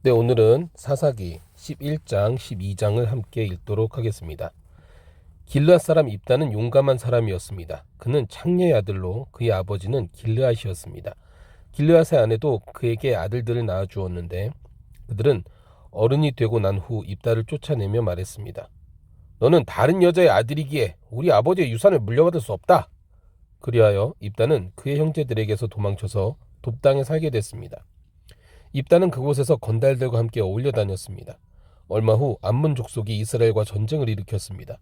네, 오늘은 사사기 11장, 12장을 함께 읽도록 하겠습니다. 길르앗 사람 입다는 용감한 사람이었습니다. 그는 창녀의 아들로 그의 아버지는 길르앗이었습니다. 길르앗의 아내도 그에게 아들들을 낳아주었는데 그들은 어른이 되고 난 후 입다를 쫓아내며 말했습니다. 너는 다른 여자의 아들이기에 우리 아버지의 유산을 물려받을 수 없다. 그리하여 입다는 그의 형제들에게서 도망쳐서 돕당에 살게 됐습니다. 입다는 그곳에서 건달들과 함께 어울려 다녔습니다. 얼마 후 암몬 족속이 이스라엘과 전쟁을 일으켰습니다.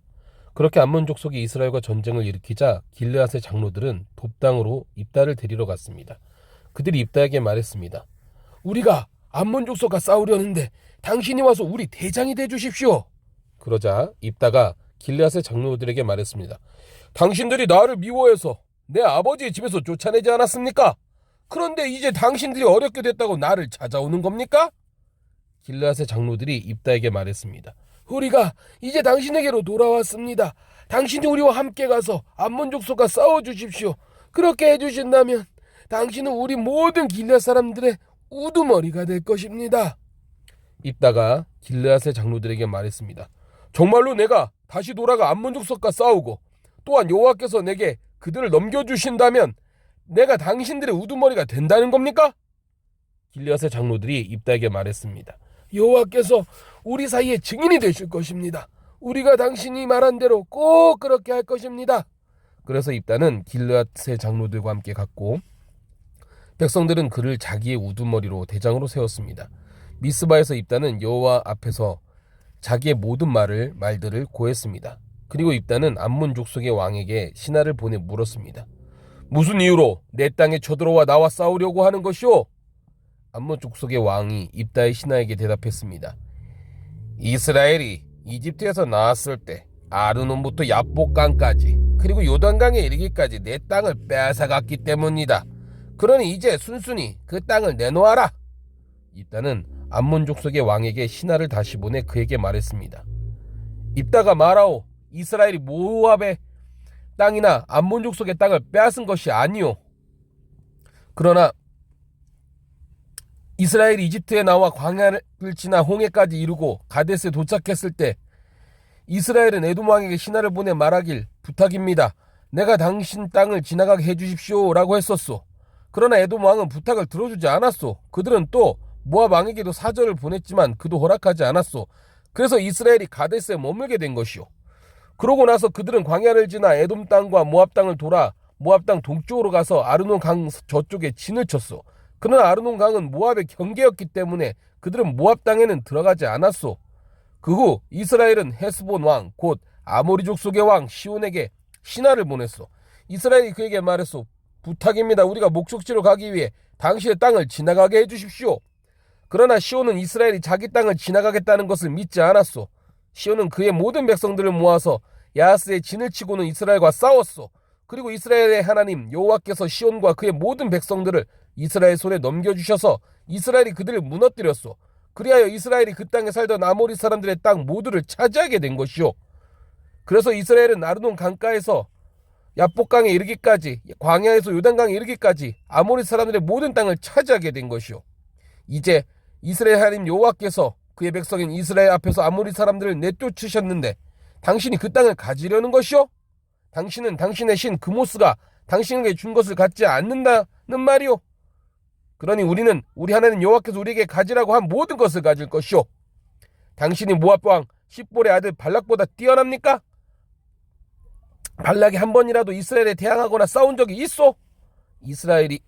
그렇게 암몬 족속이 이스라엘과 전쟁을 일으키자 길르앗의 장로들은 돕당으로 입다를 데리러 갔습니다. 그들이 입다에게 말했습니다. 우리가 암몬 족속과 싸우려는데 당신이 와서 우리 대장이 돼 주십시오. 그러자 입다가 길르앗의 장로들에게 말했습니다. 당신들이 나를 미워해서 내 아버지의 집에서 쫓아내지 않았습니까? 그런데 이제 당신들이 어렵게 됐다고 나를 찾아오는 겁니까? 길르앗의 장로들이 입다에게 말했습니다. 우리가 이제 당신에게로 돌아왔습니다. 당신이 우리와 함께 가서 암몬 족속과 싸워주십시오. 그렇게 해주신다면 당신은 우리 모든 길르앗 사람들의 우두머리가 될 것입니다. 입다가 길르앗의 장로들에게 말했습니다. 정말로 내가 다시 돌아가 암몬 족속과 싸우고 또한 여호와께서 내게 그들을 넘겨주신다면 내가 당신들의 우두머리가 된다는 겁니까? 길르앗의 장로들이 입다에게 말했습니다. 여호와께서 우리 사이에 증인이 되실 것입니다. 우리가 당신이 말한 대로 꼭 그렇게 할 것입니다. 그래서 입다는 길르앗의 장로들과 함께 갔고 백성들은 그를 자기의 우두머리로 대장으로 세웠습니다. 미스바에서 입다는 여호와 앞에서 자기의 모든 말들을 고했습니다. 그리고 입다는 암몬 족속의 왕에게 신하를 보내 물었습니다. 무슨 이유로 내 땅에 쳐들어와 나와 싸우려고 하는 것이오? 암몬 족속의 왕이 입다의 신하에게 대답했습니다. 이스라엘이 이집트에서 나왔을 때 아르논부터 야복강까지 그리고 요단강에 이르기까지 내 땅을 빼앗아갔기 때문이다. 그러니 이제 순순히 그 땅을 내놓아라. 입다는 암몬 족속의 왕에게 신하를 다시 보내 그에게 말했습니다. 입다가 말하오. 이스라엘이 모압의 땅이나 암몬 족속의 땅을 빼앗은 것이 아니오. 그러나 이스라엘이 이집트에 나와 광야를 지나 홍해까지 이르고 가데스에 도착했을 때 이스라엘은 에돔 왕에게 신하를 보내 말하길 부탁입니다. 내가 당신 땅을 지나가게 해주십시오 라고 했었소. 그러나 에돔 왕은 부탁을 들어주지 않았소. 그들은 또 모압 왕에게도 사절을 보냈지만 그도 허락하지 않았소. 그래서 이스라엘이 가데스에 머물게 된 것이오. 그러고 나서 그들은 광야를 지나 에돔 땅과 모압 땅을 돌아 모압 땅 동쪽으로 가서 아르논 강 저쪽에 진을 쳤소. 그러나 아르논 강은 모압의 경계였기 때문에 그들은 모압 땅에는 들어가지 않았소. 그 후 이스라엘은 헤스본 왕 곧 아모리 족속의 왕 시온에게 신하를 보냈소. 이스라엘이 그에게 말했소. 부탁입니다. 우리가 목적지로 가기 위해 당신의 땅을 지나가게 해주십시오. 그러나 시온은 이스라엘이 자기 땅을 지나가겠다는 것을 믿지 않았소. 시온은 그의 모든 백성들을 모아서 야하스에 진을 치고는 이스라엘과 싸웠소. 그리고 이스라엘의 하나님 여호와께서 시온과 그의 모든 백성들을 이스라엘 손에 넘겨주셔서 이스라엘이 그들을 무너뜨렸소. 그리하여 이스라엘이 그 땅에 살던 아모리 사람들의 땅 모두를 차지하게 된 것이요. 그래서 이스라엘은 아르논 강가에서 야복강에 이르기까지 광야에서 요단강에 이르기까지 아모리 사람들의 모든 땅을 차지하게 된 것이요. 이제 이스라엘 하나님 여호와께서 그의 백성인 이스라엘 앞에서 아모리 사람들을 내쫓으셨는데 당신이 그 땅을 가지려는 것이요? 당신은 당신의 신 그모스가 당신에게 준 것을 갖지 않는다는 말이요. 그러니 우리는 우리 하나님 여호와께서 우리에게 가지라고 한 모든 것을 가질 것이요. 당신이 모압 왕 십볼의 아들 발락보다 뛰어납니까? 발락이 한 번이라도 이스라엘에 대항하거나 싸운 적이 있어? 이스라엘이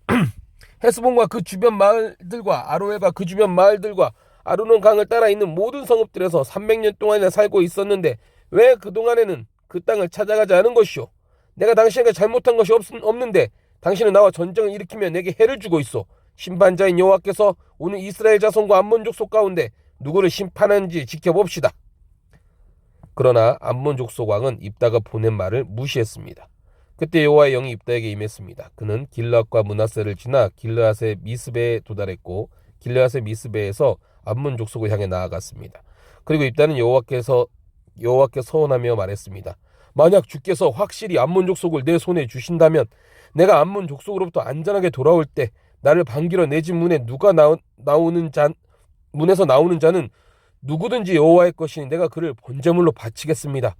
헤스본과 그 주변 마을들과 아로엘과 그 주변 마을들과 아르논 강을 따라 있는 모든 성읍들에서 300년 동안이나 살고 있었는데 왜 그동안에는 그 땅을 찾아가지 않은 것이오? 내가 당신에게 잘못한 것이 없는데 당신은 나와 전쟁을 일으키며 내게 해를 주고 있어. 심판자인 여호와께서 오늘 이스라엘 자손과 암몬 족속 가운데 누구를 심판하는지 지켜봅시다. 그러나 암몬 족속 왕은 입다가 보낸 말을 무시했습니다. 그때 여호와의 영이 입다에게 임했습니다. 그는 길르앗과 므낫세를 지나 길르앗의 미스베에 도달했고 길르앗의 미스베에서 암몬 족속을 향해 나아갔습니다. 그리고 입다는 여호와께 서원하며 말했습니다. 만약 주께서 확실히 암몬 족속을 내 손에 주신다면 내가 암몬 족속으로부터 안전하게 돌아올 때 나를 반기러 내 집 문에 누가 나오는 문에서 나오는 자는 누구든지 여호와의 것이니 내가 그를 번제물로 바치겠습니다.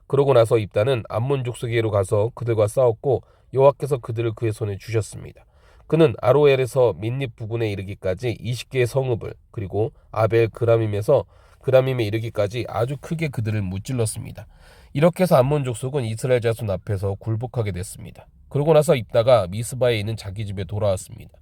그러고 나서 입다는 암몬 족속에게로 가서 그들과 싸웠고 여호와께서 그들을 그의 손에 주셨습니다. 그는 아로엘에서 민립 부근에 이르기까지 20개의 성읍을, 그리고 아벨 그람임에 이르기까지 아주 크게 그들을 무찔렀습니다. 이렇게 해서 암몬 족속은 이스라엘 자손 앞에서 굴복하게 됐습니다. 그러고 나서 입다가 미스바에 있는 자기 집에 돌아왔습니다.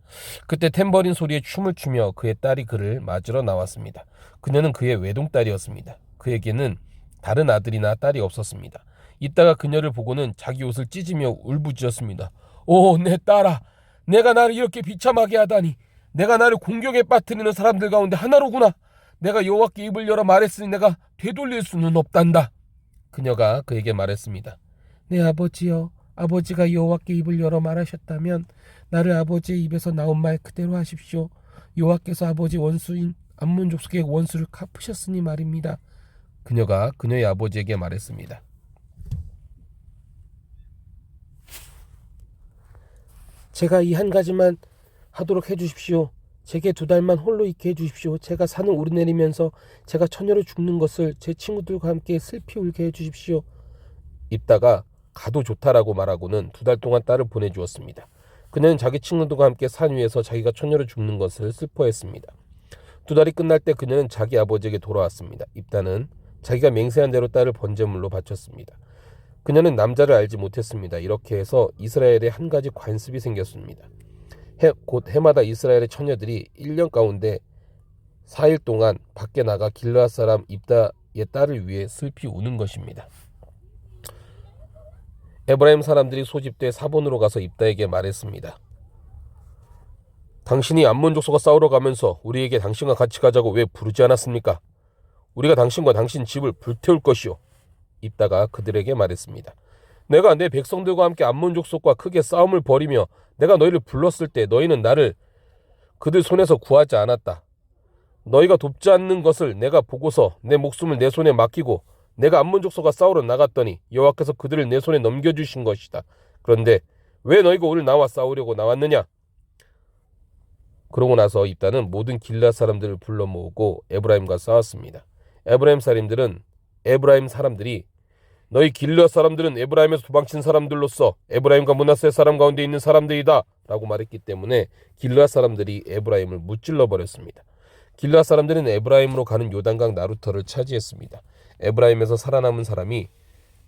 그때 탬버린 소리에 춤을 추며 그의 딸이 그를 맞으러 나왔습니다. 그녀는 그의 외동딸이었습니다. 그에게는 다른 아들이나 딸이 없었습니다. 입다가 그녀를 보고는 자기 옷을 찢으며 울부짖었습니다. 오, 내 딸아, 내가 나를 이렇게 비참하게 하다니. 내가 나를 공격에 빠뜨리는 사람들 가운데 하나로구나. 내가 여호와께 입을 열어 말했으니 내가 되돌릴 수는 없단다. 그녀가 그에게 말했습니다. 내 아버지여, 아버지가 여호와께 입을 열어 말하셨다면 나를 아버지의 입에서 나온 말 그대로 하십시오. 여호와께서 아버지 원수인 암몬 족속의 원수를 갚으셨으니 말입니다. 그녀가 그녀의 아버지에게 말했습니다. 제가 이 한 가지만 하도록 해주십시오. 제게 2달만 홀로 있게 해주십시오. 제가 산을 오르내리면서 제가 처녀로 죽는 것을 제 친구들과 함께 슬피 울게 해주십시오. 입다가 가도 좋다라고 말하고는 2달 동안 딸을 보내주었습니다. 그녀는 자기 친구들과 함께 산 위에서 자기가 처녀로 죽는 것을 슬퍼했습니다. 2달이 끝날 때 그녀는 자기 아버지에게 돌아왔습니다. 입다는 자기가 맹세한 대로 딸을 번제물로 바쳤습니다. 그녀는 남자를 알지 못했습니다. 이렇게 해서 이스라엘에 한 가지 관습이 생겼습니다. 곧 해마다 이스라엘의 처녀들이 1년 가운데 4일 동안 밖에 나가 길르앗 사람 입다의 딸을 위해 슬피 우는 것입니다. 에브라임 사람들이 소집돼 사본으로 가서 입다에게 말했습니다. 당신이 암몬 족속과 싸우러 가면서 우리에게 당신과 같이 가자고 왜 부르지 않았습니까? 우리가 당신과 당신 집을 불태울 것이요. 입다가 그들에게 말했습니다. 내가 내 백성들과 함께 암몬 족속과 크게 싸움을 벌이며 내가 너희를 불렀을 때 너희는 나를 그들 손에서 구하지 않았다. 너희가 돕지 않는 것을 내가 보고서 내 목숨을 내 손에 맡기고 내가 암몬 족속과 싸우러 나갔더니 여호와께서 그들을 내 손에 넘겨주신 것이다. 그런데 왜 너희가 오늘 나와 싸우려고 나왔느냐? 그러고 나서 입다는 모든 길르앗 사람들을 불러 모으고 에브라임과 싸웠습니다. 에브라임 사람들이 너희 길르앗 사람들은 에브라임에서 도망친 사람들로서 에브라임과 므낫세 사람 가운데 있는 사람들이다 라고 말했기 때문에 길르앗 사람들이 에브라임을 무찔러 버렸습니다. 길르앗 사람들은 에브라임으로 가는 요단강 나루터를 차지했습니다. 에브라임에서 살아남은 사람이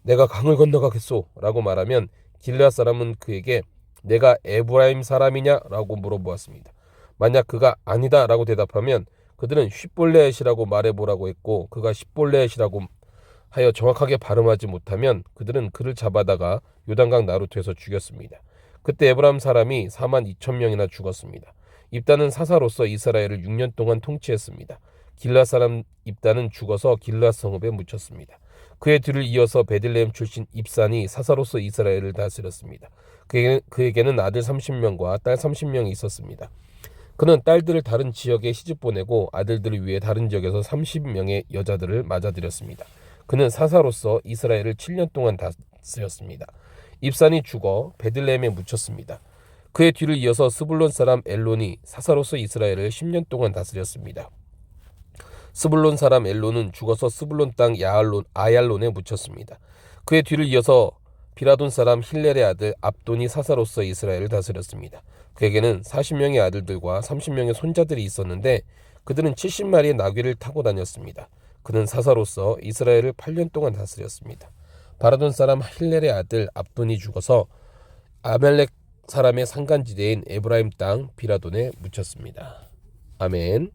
내가 강을 건너가겠소 라고 말하면 길르앗 사람은 그에게 내가 에브라임 사람이냐 라고 물어보았습니다. 만약 그가 아니다 라고 대답하면 그들은 쉿볼레엣이라고 말해보라고 했고, 그가 쉿볼레엣이라고 하여 정확하게 발음하지 못하면 그들은 그를 잡아다가 요단강 나루터에서 죽였습니다. 그때 에브라임 사람이 42,000명이나 죽었습니다. 입다는 사사로서 이스라엘을 6년 동안 통치했습니다. 길르앗 사람 입다는 죽어서 길르앗 성읍에 묻혔습니다. 그의 뒤를 이어서 베들레헴 출신 입산이 사사로서 이스라엘을 다스렸습니다. 그에게는 아들 30명과 딸 30명이 있었습니다. 그는 딸들을 다른 지역에 시집 보내고 아들들을 위해 다른 지역에서 30명의 여자들을 맞아들였습니다. 그는 사사로서 이스라엘을 7년 동안 다스렸습니다. 입산이 죽어 베들레헴에 묻혔습니다. 그의 뒤를 이어서 스불론 사람 엘론이 사사로서 이스라엘을 10년 동안 다스렸습니다. 스불론 사람 엘론은 죽어서 스불론 땅 아얄론에 묻혔습니다. 그의 뒤를 이어서 비라돈 사람 힐렐의 아들 압돈이 사사로서 이스라엘을 다스렸습니다. 그에게는 40명의 아들들과 30명의 손자들이 있었는데 그들은 70마리의 나귀를 타고 다녔습니다. 그는 사사로서 이스라엘을 8년 동안 다스렸습니다. 바라돈 사람 힐렐의 아들 압돈이 죽어서 아멜렉 사람의 산간지대인 에브라임 땅 비라돈에 묻혔습니다. 아멘.